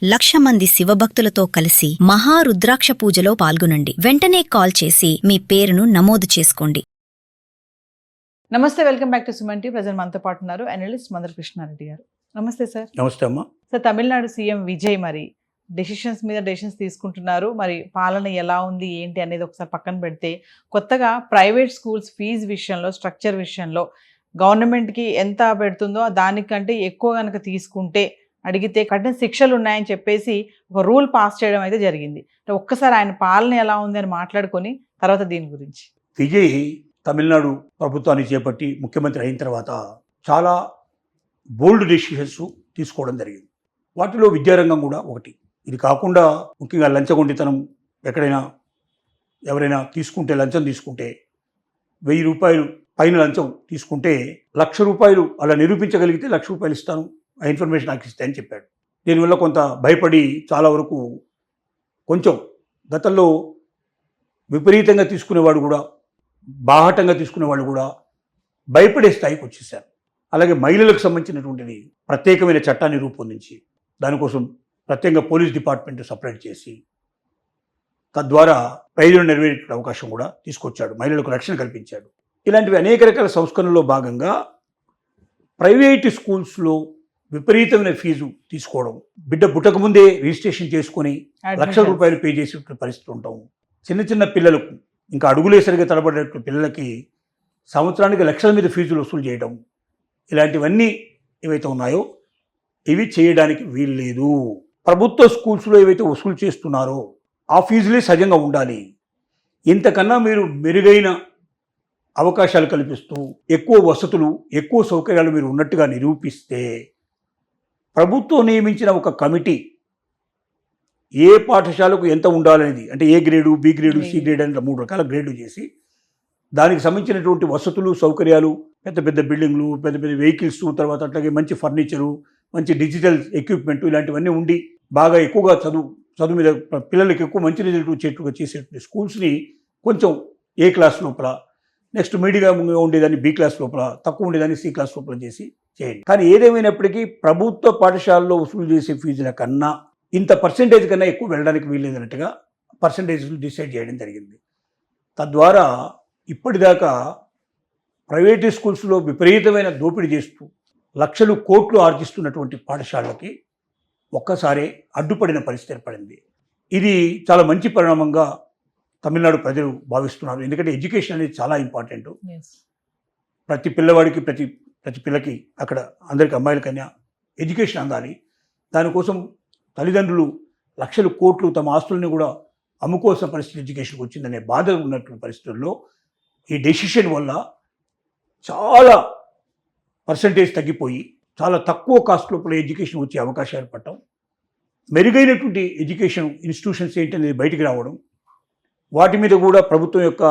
1,00,000 మంది శివభక్తులతో కలిసి మహారుద్రాక్ష పూజలో పాల్గొనండి. వెంటనే కాల్ చేసి మీ పేరును నమోదు చేసుకోండి. నమస్తే, welcome back to Suman TV. Present మనతో పాటు ఉన్నారు అనలిస్ట్ మందర కృష్ణారెడ్డి గారు. నమస్తే సార్. నమస్తే అమ్మా. సార్, తమిళనాడు సీఎం విజయ్ మరి డెసిషన్స్ తీసుకుంటున్నారు. మరి పాలన ఎలా ఉంది ఏంటి అనేది ఒకసారి పక్కన పెడితే, కొత్తగా ప్రైవేట్ స్కూల్స్ ఫీజు విషయంలో, స్ట్రక్చర్ విషయంలో గవర్నమెంట్కి ఎంత పెడుతుందో దానికంటే ఎక్కువ కనుక తీసుకుంటే అడిగితే కఠిన శిక్షలు ఉన్నాయని చెప్పేసి ఒక రూల్ పాస్ చేయడం అయితే జరిగింది. ఒక్కసారి ఆయన పాలన ఎలా ఉంది అని మాట్లాడుకొని తర్వాత దీని గురించి. విజయ్ తమిళనాడు ప్రభుత్వాన్ని చేపట్టి ముఖ్యమంత్రి అయిన తర్వాత చాలా బోల్డ్ డెసిషన్స్ తీసుకోవడం జరిగింది. వాటిలో విద్యారంగం కూడా ఒకటి. ఇది కాకుండా ముఖ్యంగా లంచగొండితనం, ఎక్కడైనా ఎవరైనా లంచం తీసుకుంటే 1,000 రూపాయలు పైన లంచం తీసుకుంటే 1,00,000 రూపాయలు అలా నిరూపించగలిగితే 1,00,000 రూపాయలు ఇస్తాను, ఆ ఇన్ఫర్మేషన్ నాకు ఇస్తాయని చెప్పాడు. దీనివల్ల కొంత భయపడి చాలా వరకు కొంచెం గతంలో విపరీతంగా తీసుకునేవాడు కూడా, బాహటంగా తీసుకునేవాళ్ళు కూడా భయపడే స్థాయికి వచ్చేసారు. అలాగే మహిళలకు సంబంధించినటువంటిది ప్రత్యేకమైన చట్టాన్ని రూపొందించి దానికోసం ప్రత్యేకంగా పోలీస్ డిపార్ట్మెంట్ సపరేట్ చేసి తద్వారా ప్రయోజనం నెరవేరే అవకాశం కూడా తీసుకొచ్చాడు, మహిళలకు రక్షణ కల్పించాడు. ఇలాంటివి అనేక రకాల సంస్కరణలో భాగంగా ప్రైవేటు స్కూల్స్లో విపరీతమైన ఫీజు తీసుకోవడం, బిడ్డ పుట్టకముందే రిజిస్ట్రేషన్ చేసుకొని 1,00,000 రూపాయలు పే చేసే పరిస్థితి ఉంటాం. చిన్న చిన్న పిల్లలకు, ఇంకా అడుగులేసరిగా తడబడేటువంటి పిల్లలకి సంవత్సరానికి 1,00,000 మీద ఫీజులు వసూలు చేయడం, ఇలాంటివన్నీ ఏవైతే ఉన్నాయో ఇవి చేయడానికి వీల్లేదు. ప్రభుత్వ స్కూల్స్లో ఏవైతే వసూలు చేస్తున్నారో ఆ ఫీజులే సహజంగా ఉండాలి. ఇంతకన్నా మీరు మెరుగైన అవకాశాలు కల్పిస్తూ ఎక్కువ వసతులు, ఎక్కువ సౌకర్యాలు మీరు ఉన్నట్టుగా నిరూపిస్తే ప్రభుత్వం నియమించిన ఒక కమిటీ ఏ పాఠశాలకు ఎంత ఉండాలనేది, అంటే A grade, B grade, C grade అని 3 రకాల గ్రేడ్లు చేసి దానికి సంబంధించినటువంటి వసతులు, సౌకర్యాలు, పెద్ద పెద్ద బిల్డింగ్లు, పెద్ద పెద్ద వెహికల్స్, తర్వాత అట్లాగే మంచి ఫర్నిచరు, మంచి డిజిటల్ ఎక్విప్మెంట్, ఇలాంటివన్నీ ఉండి బాగా ఎక్కువగా చదువు మీద పిల్లలకి ఎక్కువ మంచి రిజల్ట్ వచ్చేట్టుగా చేసేటువంటి స్కూల్స్ని కొంచెం ఏ క్లాస్ లోపల, నెక్స్ట్ మీడియంగా ఉండేదాన్ని బి క్లాస్ లోపల, తక్కువ ఉండేదాన్ని సి క్లాస్ లోపల చేయండి. కానీ ఏదేమైనప్పటికీ ప్రభుత్వ పాఠశాలలో వసూలు చేసే ఫీజుల కన్నా ఇంత పర్సెంటేజ్ కన్నా ఎక్కువ వెళ్ళడానికి వీల్లేదన్నట్టుగా పర్సెంటేజ్లు డిసైడ్ చేయడం జరిగింది. తద్వారా ఇప్పటిదాకా ప్రైవేటు స్కూల్స్లో విపరీతమైన దోపిడీ చేస్తూ లక్షలు కోట్లు ఆర్జిస్తున్నటువంటి పాఠశాలకి ఒక్కసారి అడ్డుపడిన పరిస్థితి ఏర్పడింది. ఇది చాలా మంచి పరిణామంగా తమిళనాడు ప్రజలు భావిస్తున్నారు. ఎందుకంటే ఎడ్యుకేషన్ అనేది చాలా ఇంపార్టెంట్. ప్రతి పిల్లవాడికి, ప్రతి పిల్లకి, అక్కడ అందరికి అమ్మాయిలకైనా ఎడ్యుకేషన్ అందాలి. దానికోసం తల్లిదండ్రులు లక్షలు కోట్లు తమ ఆస్తుల్ని కూడా అమ్ముకోవాల్సిన పరిస్థితి ఎడ్యుకేషన్కి వచ్చిందనే బాధ ఉన్నటువంటి పరిస్థితుల్లో ఈ డెసిషన్ వల్ల చాలా పర్సంటేజ్ తగ్గిపోయి చాలా తక్కువ కాస్ట్ లోపల ఎడ్యుకేషన్ వచ్చే అవకాశాలు ఏర్పడటం, మెరుగైనటువంటి ఎడ్యుకేషన్ ఇన్స్టిట్యూషన్స్ ఏంటనేది బయటికి రావడం, వాటి మీద కూడా ప్రభుత్వం యొక్క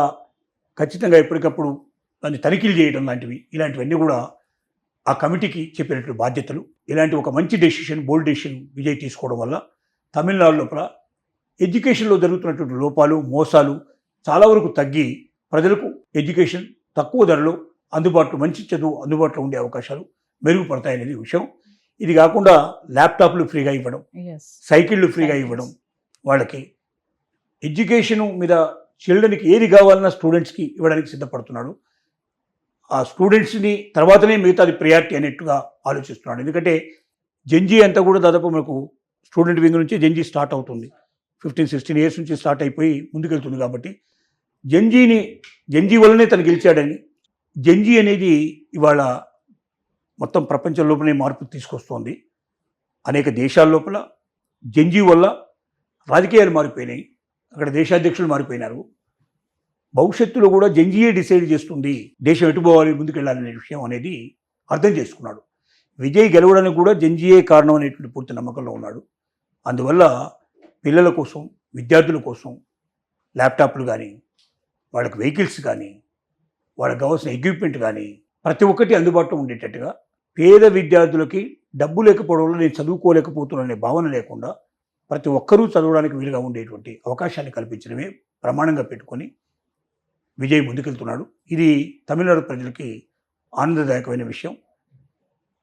ఖచ్చితంగా ఎప్పటికప్పుడు దాన్ని తనిఖీలు చేయడం ఇలాంటివన్నీ కూడా ఆ కమిటీకి చెప్పినట్టు బాధ్యతలు. ఇలాంటి ఒక మంచి డెసిషన్, బోల్డ్ డెసిషన్ విజయ్ తీసుకోవడం వల్ల తమిళనాడు లోపల ఎడ్యుకేషన్లో జరుగుతున్నటువంటి లోపాలు, మోసాలు చాలా వరకు తగ్గి ప్రజలకు ఎడ్యుకేషన్ తక్కువ ధరలో మంచి చదువు అందుబాటులో ఉండే అవకాశాలు మెరుగుపడతాయనేది విషయం. ఇది కాకుండా ల్యాప్టాప్లు ఫ్రీగా ఇవ్వడం, సైకిళ్ళు ఫ్రీగా ఇవ్వడం, వాళ్ళకి ఎడ్యుకేషన్ మీద చిల్డ్రన్కి ఏది కావాలన్నా స్టూడెంట్స్కి ఇవ్వడానికి సిద్ధపడుతున్నాడు. ఆ స్టూడెంట్స్ని తర్వాతనే మిగతాది ప్రియారిటీ అనేట్టుగా ఆలోచిస్తున్నాడు. ఎందుకంటే జెన్జీ అంతా కూడా దాదాపు మనకు స్టూడెంట్ వింగ్ నుంచి జెన్జీ స్టార్ట్ అవుతుంది. 15-16 ఇయర్స్ నుంచి స్టార్ట్ అయిపోయి ముందుకెళ్తుంది. కాబట్టి జెన్జీ వల్లనే తను గెలిచాడని, జెన్జీ అనేది ఇవాళ మొత్తం ప్రపంచం లోపలనే మార్పు తీసుకొస్తోంది. అనేక దేశాల లోపల జెన్జీ వల్ల రాజకీయాలు మారిపోయినాయి, అక్కడ దేశాధ్యక్షులు మారిపోయినారు. భవిష్యత్తులో కూడా జెన్జీయే డిసైడ్ చేస్తుంది దేశం ఎటు పోవాలి, ముందుకెళ్ళాలనే విషయం అనేది అర్థం చేసుకున్నాడు. విజయ్ గెలవడానికి కూడా జెన్జీయే కారణం అనేటువంటి పూర్తి నమ్మకంలో ఉన్నాడు. అందువల్ల పిల్లల కోసం, విద్యార్థుల కోసం ల్యాప్టాప్లు కానీ, వాళ్ళకి వెహికల్స్ కానీ, వాళ్ళకి కావాల్సిన ఎక్విప్మెంట్ కానీ ప్రతి ఒక్కటి అందుబాటులో ఉండేటట్టుగా, పేద విద్యార్థులకి డబ్బు లేకపోవడం వల్ల నేను చదువుకోలేకపోతున్నాననే భావన లేకుండా ప్రతి ఒక్కరూ చదవడానికి వీలుగా ఉండేటువంటి అవకాశాన్ని కల్పించడమే ప్రమాణంగా పెట్టుకొని విజయ్ ముందుకెళ్తున్నాడు. ఇది తమిళనాడు ప్రజలకి ఆనందదాయకమైన విషయం.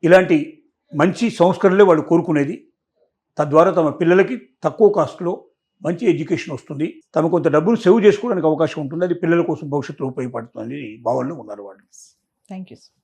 ఇలాంటి మంచి సంస్కరణలే వాళ్ళు కోరుకునేది. తద్వారా తమ పిల్లలకి తక్కువ కాస్ట్లో మంచి ఎడ్యుకేషన్ వస్తుంది, తమ కొంత డబ్బులు సేవ్ చేసుకోవడానికి అవకాశం ఉంటుంది, అది పిల్లల కోసం భవిష్యత్తులో ఉపయోగపడుతుంది భావనలో ఉన్నారు వాళ్ళు. Thank you sir.